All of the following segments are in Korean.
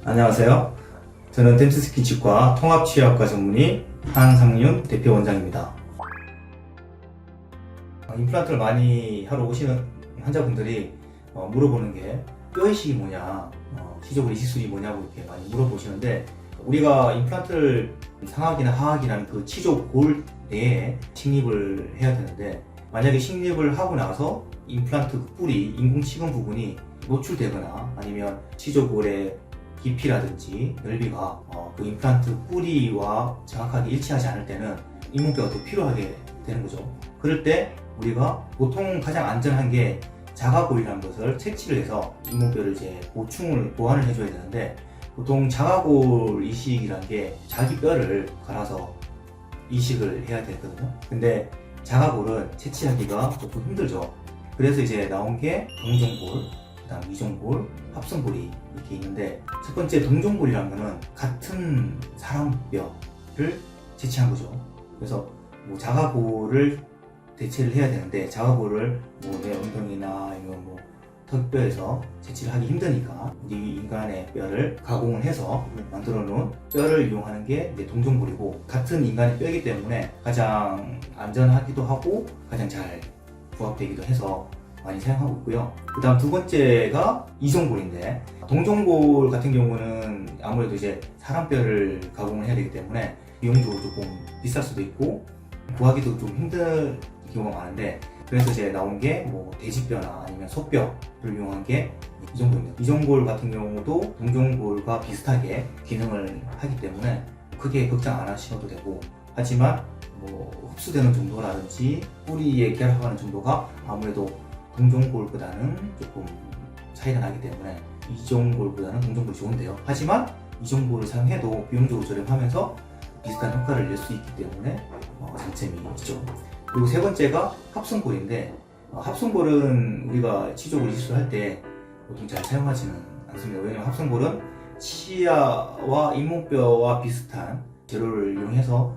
안녕하세요. 저는 댐스스킨 치과 통합치료학과 전문의 한상윤 대표 원장입니다. 임플란트를 많이 하러 오시는 환자분들이 물어보는 게 뼈이식이 뭐냐, 시저고리 이식술이 뭐냐고 이렇게 많이 물어보시는데, 우리가 임플란트를 상악이나 하악이라는 그 치조골 내에 식립을 해야 되는데, 만약에 식립을 하고 나서 임플란트 그 뿌리, 인공치근 부분이 노출되거나 아니면 치조골의 깊이라든지 넓이가 그 임플란트 뿌리와 정확하게 일치하지 않을 때는 잇몸뼈가 더 필요하게 되는 거죠. 그럴 때 우리가 보통 가장 안전한 게 자가골이라는 것을 채취를 해서 잇몸뼈를 이제 보완을 해줘야 되는데, 보통 자가골 이식이라는 게 자기 뼈를 갈아서 이식을 해야 되거든요. 근데 자가골은 채취하기가 조금 힘들죠. 그래서 이제 나온 게 동종골, 그다음 이종골, 합성골이 이렇게 있는데, 첫 번째 동종골이라는 거는 같은 사람 뼈를 채취한 거죠. 그래서 뭐 자가골을 대체를 해야 되는데, 자가골을 뭐 내 엉덩이나 아니면 뭐 턱뼈에서 채취를 하기 힘드니까 우리 인간의 뼈를 가공을 해서 만들어 놓은 뼈를 이용하는 게 이제 동종골이고, 같은 인간의 뼈이기 때문에 가장 안전하기도 하고 가장 잘 부합되기도 해서 많이 사용하고 있고요. 그 다음 두 번째가 이종골인데, 동종골 같은 경우는 아무래도 이제 사람 뼈를 가공을 해야 되기 때문에 비용적으로 조금 비쌀 수도 있고 구하기도 좀 힘든 경우가 많은데, 그래서 이제 나온 게 뭐 돼지뼈나 아니면 소뼈를 이용한 게 이종골입니다. 이종골 같은 경우도 동종골과 비슷하게 기능을 하기 때문에 크게 걱정 안 하셔도 되고, 하지만 뭐 흡수되는 정도라든지 뿌리에 결합하는 정도가 아무래도 동종골보다는 조금 차이가 나기 때문에 이종골보다는 동종골이 좋은데요. 하지만 이종골을 사용해도 비용적으로 저렴하면서 비슷한 효과를 낼 수 있기 때문에 장점이 있죠. 그리고 세 번째가 합성골인데, 합성골은 우리가 치조골 이식술을 할 때 보통 잘 사용하지는 않습니다. 왜냐하면 합성골은 치아와 잇몸뼈와 비슷한 재료를 이용해서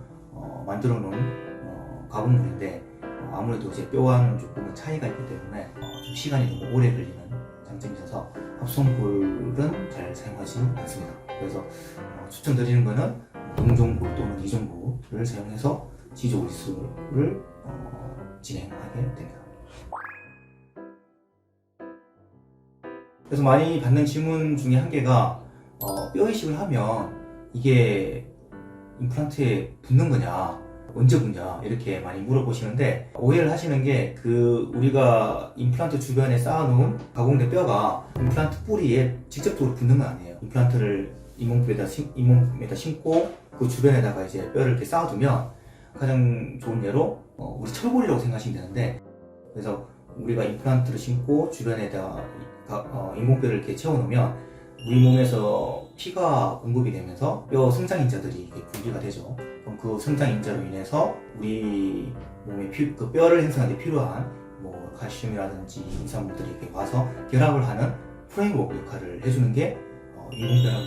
만들어 놓은 가공물인데, 아무래도 이제 뼈와는 조금은 차이가 있기 때문에 좀 시간이 너무 오래 걸리는 장점이 있어서 합성골은 잘 사용하지 않습니다. 그래서 추천드리는 거는 동종골 또는 이종골을 사용해서 치조골 이식술을 진행하게 됩니다. 그래서 많이 받는 질문 중에 한 개가 뼈 이식을 하면 이게 임플란트에 붙는 거냐, 언제 붙냐, 이렇게 많이 물어보시는데, 오해를 하시는 게 우리가 임플란트 주변에 쌓아놓은 가공된 뼈가 임플란트 뿌리에 직접적으로 붙는 건 아니에요. 임플란트를 잇몸에다 심고 그 주변에다가 이제 뼈를 이렇게 쌓아두면, 가장 좋은 예로 우리 철골이라고 생각하시면 되는데, 그래서 우리가 임플란트를 심고 주변에다가 잇몸뼈를 이렇게 채워놓으면 우리 몸에서 피가 공급이 되면서 뼈 성장인자들이 분비가 되죠. 그럼 그 성장인자로 인해서 우리 몸에 그 뼈를 형성하는 데 필요한 뭐 칼슘이라든지 인산물들이 이렇게 와서 결합을 하는 프레임워크 역할을 해주는 게 인공뼈라고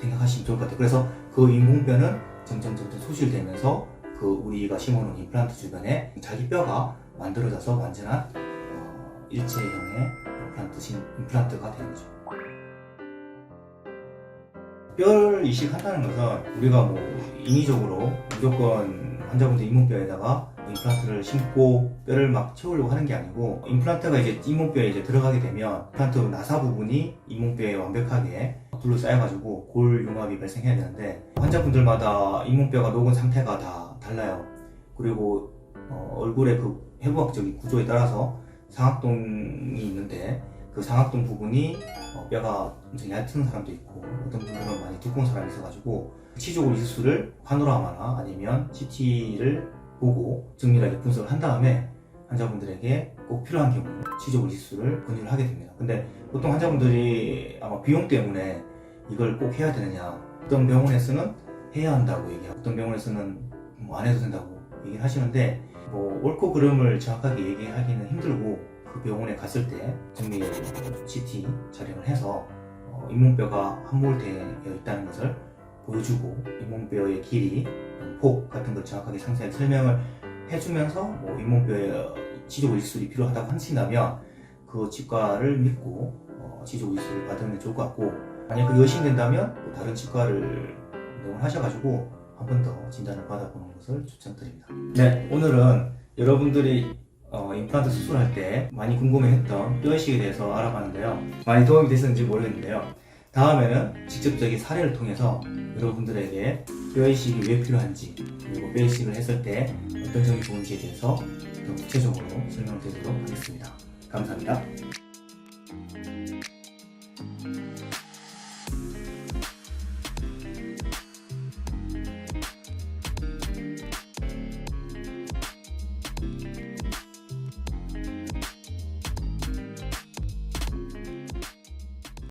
생각하시면 좋을 것 같아요. 그래서 그 인공뼈는 점점 소실되면서 그 우리가 심어놓은 임플란트 주변에 자기 뼈가 만들어져서 완전한 일체형의 임플란트가 되는 거죠. 뼈를 이식한다는 것은 우리가 뭐 인위적으로 무조건 환자분들 잇몸뼈에다가 임플란트를 심고 뼈를 막 채우려고 하는 게 아니고, 임플란트가 이제 잇몸뼈에 이제 들어가게 되면 임플란트 나사 부분이 잇몸뼈에 완벽하게 둘러싸여가지고 골 융합이 발생해야 되는데, 환자분들마다 잇몸뼈가 녹은 상태가 다 달라요. 그리고 얼굴의 그 해부학적인 구조에 따라서 상악동이 있는데, 그 상악동 부분이 뼈가 엄청 얇은 사람도 있고 어떤 분들은 많이 두꺼운 사람이 있어가지고 치조골 이식술을 파노라마나 아니면 CT를 보고 정밀하게 분석을 한 다음에 환자분들에게 꼭 필요한 경우 치조골 이식술을 권유를 하게 됩니다. 근데 보통 환자분들이 아마 비용 때문에 이걸 꼭 해야 되느냐, 어떤 병원에서는 해야 한다고 얘기하고 어떤 병원에서는 뭐 안 해도 된다고 얘기를 하시는데, 뭐 옳고 그름을 정확하게 얘기하기는 힘들고, 그 병원에 갔을 때 정밀 CT 촬영을 해서 잇몸뼈가 함몰되어 있다는 것을 보여주고, 잇몸뼈의 길이, 폭 같은 걸 정확하게 상세하게 설명을 해주면서 뭐 잇몸뼈에 치조골 이식술이 필요하다고 하신다면 그 치과를 믿고 치조골 이식술을 받으면 좋을 것 같고, 만약 그게 의심된다면 또 다른 치과를 방문하셔가지고 한 번 더 진단을 받아보는 것을 추천드립니다. 네, 오늘은 여러분들이 임플란트 수술할 때 많이 궁금해했던 뼈이식에 대해서 알아봤는데요. 많이 도움이 됐는지 모르겠는데요. 다음에는 직접적인 사례를 통해서 여러분들에게 뼈이식이 왜 필요한지, 그리고 뼈이식을 했을 때 어떤 점이 좋은지에 대해서 더 구체적으로 설명드리도록 하겠습니다. 감사합니다.